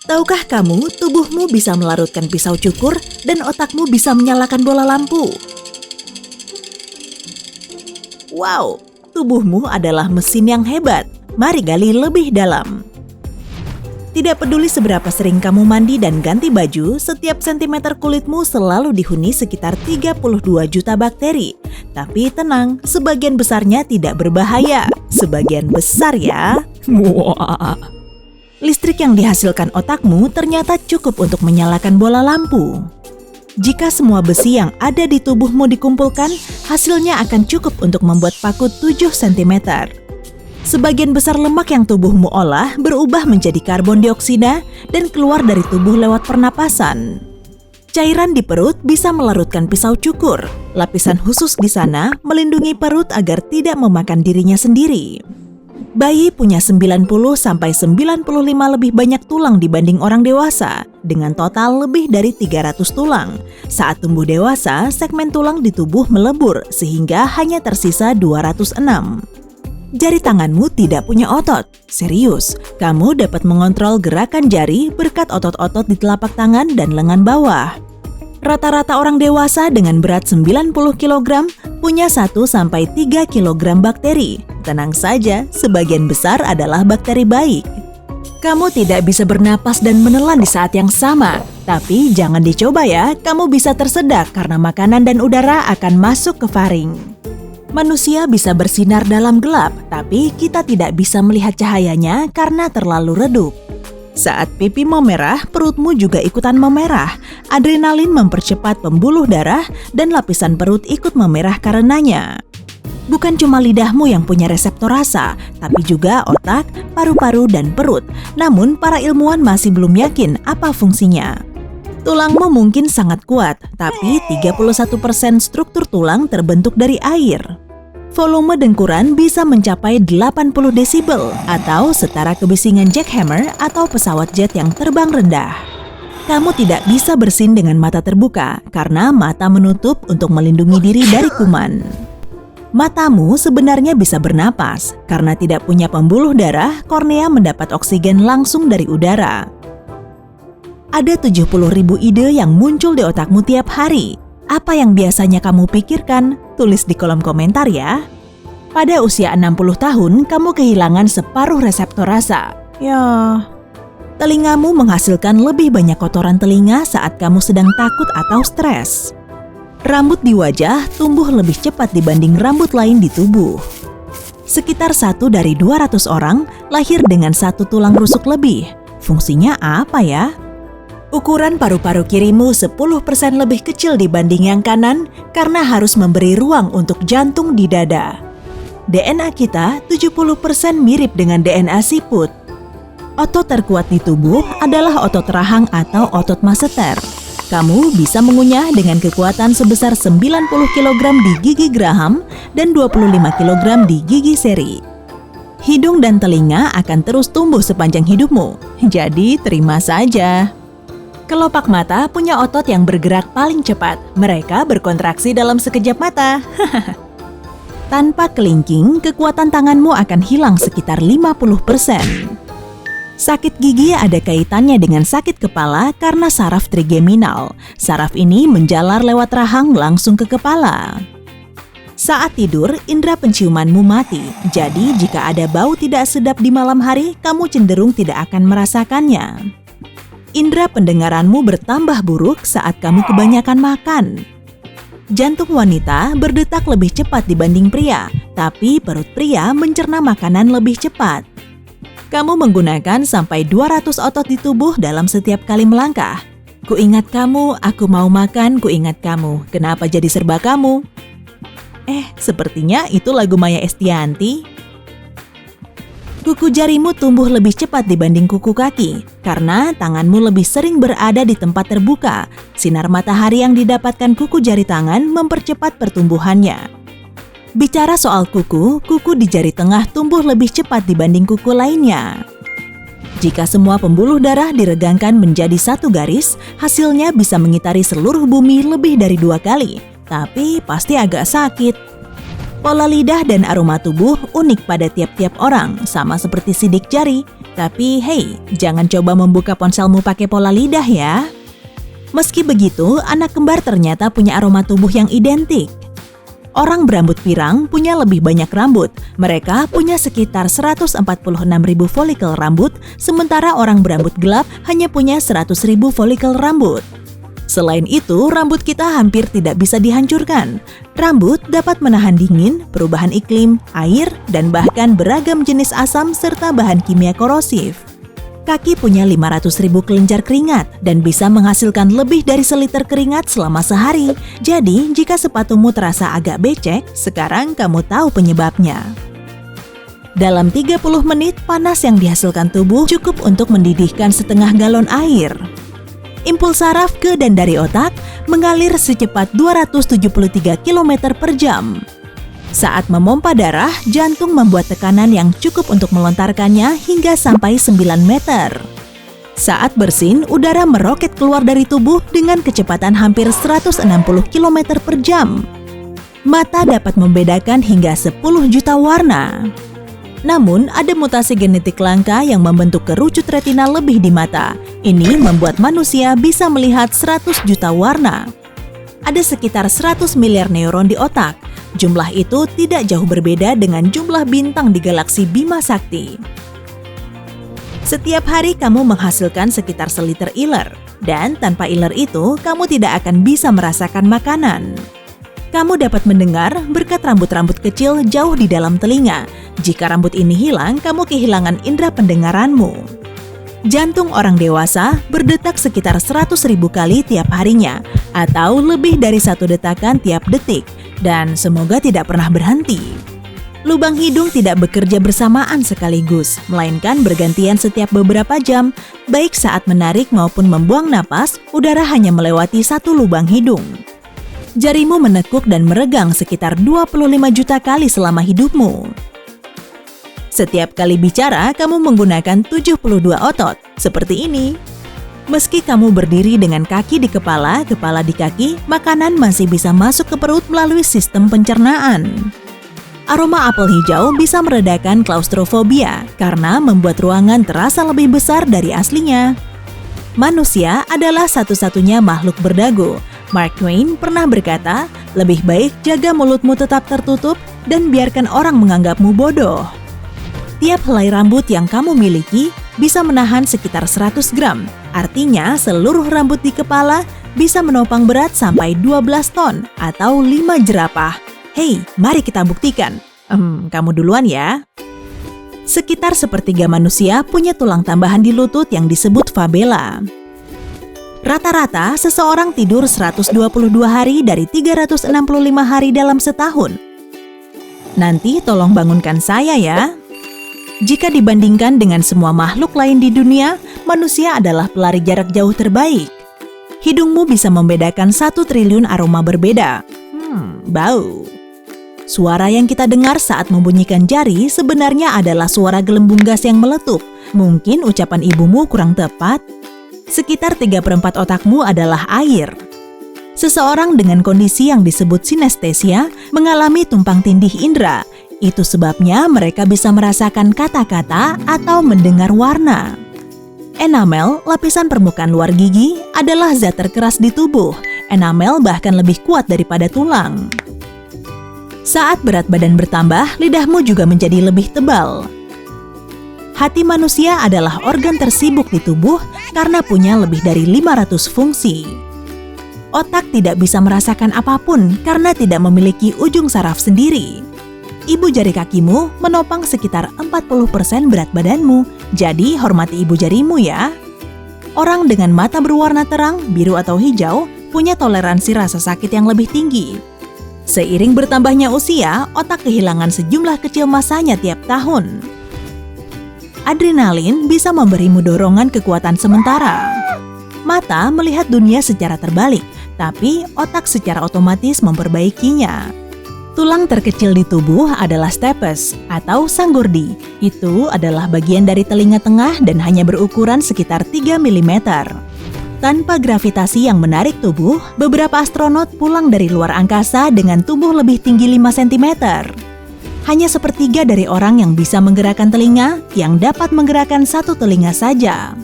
Tahukah kamu, tubuhmu bisa melarutkan pisau cukur dan otakmu bisa menyalakan bola lampu? Wow, tubuhmu adalah mesin yang hebat. Mari gali lebih dalam. Tidak peduli seberapa sering kamu mandi dan ganti baju, setiap sentimeter kulitmu selalu dihuni sekitar 32 juta bakteri. Tapi tenang, sebagian besarnya tidak berbahaya. Sebagian besar ya. Wah. Listrik yang dihasilkan otakmu ternyata cukup untuk menyalakan bola lampu. Jika semua besi yang ada di tubuhmu dikumpulkan, hasilnya akan cukup untuk membuat paku 7 cm. Sebagian besar lemak yang tubuhmu olah berubah menjadi karbon dioksida dan keluar dari tubuh lewat pernapasan. Cairan di perut bisa melarutkan pisau cukur. Lapisan khusus di sana melindungi perut agar tidak memakan dirinya sendiri. Bayi punya 90-95 lebih banyak tulang dibanding orang dewasa, dengan total lebih dari 300 tulang. Saat tumbuh dewasa, segmen tulang di tubuh melebur sehingga hanya tersisa 206. Jari tanganmu tidak punya otot. Serius, kamu dapat mengontrol gerakan jari berkat otot-otot di telapak tangan dan lengan bawah. Rata-rata orang dewasa dengan berat 90 kg punya 1-3 kg bakteri. Tenang saja, sebagian besar adalah bakteri baik. Kamu tidak bisa bernapas dan menelan di saat yang sama. Tapi jangan dicoba ya, kamu bisa tersedak karena makanan dan udara akan masuk ke faring. Manusia bisa bersinar dalam gelap, tapi kita tidak bisa melihat cahayanya karena terlalu redup. Saat pipi memerah, perutmu juga ikutan memerah. Adrenalin mempercepat pembuluh darah dan lapisan perut ikut memerah karenanya. Bukan cuma lidahmu yang punya reseptor rasa, tapi juga otak, paru-paru, dan perut. Namun, para ilmuwan masih belum yakin apa fungsinya. Tulangmu mungkin sangat kuat, tapi 31% struktur tulang terbentuk dari air. Volume dengkuran bisa mencapai 80 desibel atau setara kebisingan jackhammer atau pesawat jet yang terbang rendah. Kamu tidak bisa bersin dengan mata terbuka karena mata menutup untuk melindungi diri dari kuman. Matamu sebenarnya bisa bernapas karena tidak punya pembuluh darah, kornea mendapat oksigen langsung dari udara. Ada 70.000 ide yang muncul di otakmu tiap hari. Apa yang biasanya kamu pikirkan? Tulis di kolom komentar ya. Pada usia 60 tahun, kamu kehilangan separuh reseptor rasa. Ya. Telingamu menghasilkan lebih banyak kotoran telinga saat kamu sedang takut atau stres. Rambut di wajah tumbuh lebih cepat dibanding rambut lain di tubuh. Sekitar 1 dari 200 orang lahir dengan 1 tulang rusuk lebih. Fungsinya apa ya? Ukuran paru-paru kirimu 10% lebih kecil dibanding yang kanan karena harus memberi ruang untuk jantung di dada. DNA kita 70% mirip dengan DNA siput. Otot terkuat di tubuh adalah otot rahang atau otot masseter. Kamu bisa mengunyah dengan kekuatan sebesar 90 kg di gigi Graham dan 25 kg di gigi seri. Hidung dan telinga akan terus tumbuh sepanjang hidupmu, jadi terima saja. Kelopak mata punya otot yang bergerak paling cepat. Mereka berkontraksi dalam sekejap mata. Tanpa kelingking, kekuatan tanganmu akan hilang sekitar 50%. Sakit gigi ada kaitannya dengan sakit kepala karena saraf trigeminal. Saraf ini menjalar lewat rahang langsung ke kepala. Saat tidur, indera penciumanmu mati. Jadi, jika ada bau tidak sedap di malam hari, kamu cenderung tidak akan merasakannya. Indera pendengaranmu bertambah buruk saat kamu kebanyakan makan. Jantung wanita berdetak lebih cepat dibanding pria, tapi perut pria mencerna makanan lebih cepat. Kamu menggunakan sampai 200 otot di tubuh dalam setiap kali melangkah. Kuingat kamu, aku mau makan, kuingat kamu. Kenapa jadi serba kamu? Sepertinya itu lagu Maya Estianty. Kuku jarimu tumbuh lebih cepat dibanding kuku kaki, karena tanganmu lebih sering berada di tempat terbuka. Sinar matahari yang didapatkan kuku jari tangan mempercepat pertumbuhannya. Bicara soal kuku, kuku di jari tengah tumbuh lebih cepat dibanding kuku lainnya. Jika semua pembuluh darah diregangkan menjadi satu garis, hasilnya bisa mengitari seluruh bumi lebih dari 2 kali, tapi pasti agak sakit. Pola lidah dan aroma tubuh unik pada tiap-tiap orang, sama seperti sidik jari. Tapi hey, jangan coba membuka ponselmu pakai pola lidah ya. Meski begitu, anak kembar ternyata punya aroma tubuh yang identik. Orang berambut pirang punya lebih banyak rambut. Mereka punya sekitar 146.000 folikel rambut, sementara orang berambut gelap hanya punya 100.000 folikel rambut. Selain itu, rambut kita hampir tidak bisa dihancurkan. Rambut dapat menahan dingin, perubahan iklim, air, dan bahkan beragam jenis asam serta bahan kimia korosif. Kaki punya 500.000 kelenjar keringat dan bisa menghasilkan lebih dari seliter keringat selama sehari. Jadi, jika sepatumu terasa agak becek, sekarang kamu tahu penyebabnya. Dalam 30 menit, panas yang dihasilkan tubuh cukup untuk mendidihkan setengah galon air. Impuls saraf ke dan dari otak mengalir secepat 273 km per jam. Saat memompa darah, jantung membuat tekanan yang cukup untuk melontarkannya hingga sampai 9 meter. Saat bersin, udara meroket keluar dari tubuh dengan kecepatan hampir 160 km per jam. Mata dapat membedakan hingga 10 juta warna. Namun, ada mutasi genetik langka yang membentuk kerucut retina lebih di mata. Ini membuat manusia bisa melihat 100 juta warna. Ada sekitar 100 miliar neuron di otak. Jumlah itu tidak jauh berbeda dengan jumlah bintang di galaksi Bima Sakti. Setiap hari kamu menghasilkan sekitar seliter iler, dan tanpa iler itu kamu tidak akan bisa merasakan makanan. Kamu dapat mendengar berkat rambut-rambut kecil jauh di dalam telinga. Jika rambut ini hilang, kamu kehilangan indera pendengaranmu. Jantung orang dewasa berdetak sekitar 100.000 kali tiap harinya, atau lebih dari 1 detakan tiap detik, dan semoga tidak pernah berhenti. Lubang hidung tidak bekerja bersamaan sekaligus, melainkan bergantian setiap beberapa jam. Baik saat menarik maupun membuang napas, udara hanya melewati satu lubang hidung. Jarimu menekuk dan meregang sekitar 25 juta kali selama hidupmu. Setiap kali bicara, kamu menggunakan 72 otot, seperti ini. Meski kamu berdiri dengan kaki di kepala, kepala di kaki, makanan masih bisa masuk ke perut melalui sistem pencernaan. Aroma apel hijau bisa meredakan klaustrofobia karena membuat ruangan terasa lebih besar dari aslinya. Manusia adalah satu-satunya makhluk berdagu. Mark Twain pernah berkata, lebih baik jaga mulutmu tetap tertutup dan biarkan orang menganggapmu bodoh. Tiap helai rambut yang kamu miliki bisa menahan sekitar 100 gram. Artinya, seluruh rambut di kepala bisa menopang berat sampai 12 ton atau 5 jerapah. Hei, mari kita buktikan. Kamu duluan ya. Sekitar sepertiga manusia punya tulang tambahan di lutut yang disebut fabella. Rata-rata, seseorang tidur 122 hari dari 365 hari dalam setahun. Nanti tolong bangunkan saya ya. Jika dibandingkan dengan semua makhluk lain di dunia, manusia adalah pelari jarak jauh terbaik. Hidungmu bisa membedakan 1 triliun aroma berbeda. Bau. Suara yang kita dengar saat membunyikan jari sebenarnya adalah suara gelembung gas yang meletup. Mungkin ucapan ibumu kurang tepat. Sekitar 3/4 otakmu adalah air. Seseorang dengan kondisi yang disebut sinestesia mengalami tumpang tindih indera. Itu sebabnya mereka bisa merasakan kata-kata atau mendengar warna. Enamel, lapisan permukaan luar gigi, adalah zat terkeras di tubuh. Enamel bahkan lebih kuat daripada tulang. Saat berat badan bertambah, lidahmu juga menjadi lebih tebal. Hati manusia adalah organ tersibuk di tubuh karena punya lebih dari 500 fungsi. Otak tidak bisa merasakan apapun karena tidak memiliki ujung saraf sendiri. Ibu jari kakimu menopang sekitar 40% berat badanmu, jadi hormati ibu jarimu ya. Orang dengan mata berwarna terang, biru atau hijau, punya toleransi rasa sakit yang lebih tinggi. Seiring bertambahnya usia, otak kehilangan sejumlah kecil masanya tiap tahun. Adrenalin bisa memberimu dorongan kekuatan sementara. Mata melihat dunia secara terbalik, tapi otak secara otomatis memperbaikinya. Tulang terkecil di tubuh adalah stapes atau sanggurdi. Itu adalah bagian dari telinga tengah dan hanya berukuran sekitar 3 mm. Tanpa gravitasi yang menarik tubuh, beberapa astronot pulang dari luar angkasa dengan tubuh lebih tinggi 5 cm. Hanya sepertiga dari orang yang bisa menggerakkan telinga, yang dapat menggerakkan satu telinga saja.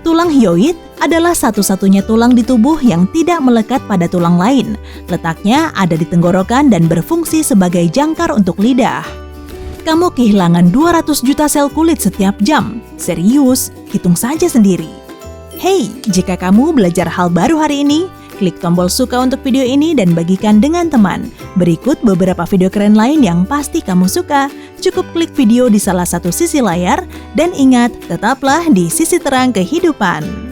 Tulang hyoid adalah satu-satunya tulang di tubuh yang tidak melekat pada tulang lain. Letaknya ada di tenggorokan dan berfungsi sebagai jangkar untuk lidah. Kamu kehilangan 200 juta sel kulit setiap jam. Serius, hitung saja sendiri. Hey, jika kamu belajar hal baru hari ini, klik tombol suka untuk video ini dan bagikan dengan teman. Berikut beberapa video keren lain yang pasti kamu suka. Cukup klik video di salah satu sisi layar dan ingat, tetaplah di sisi terang kehidupan.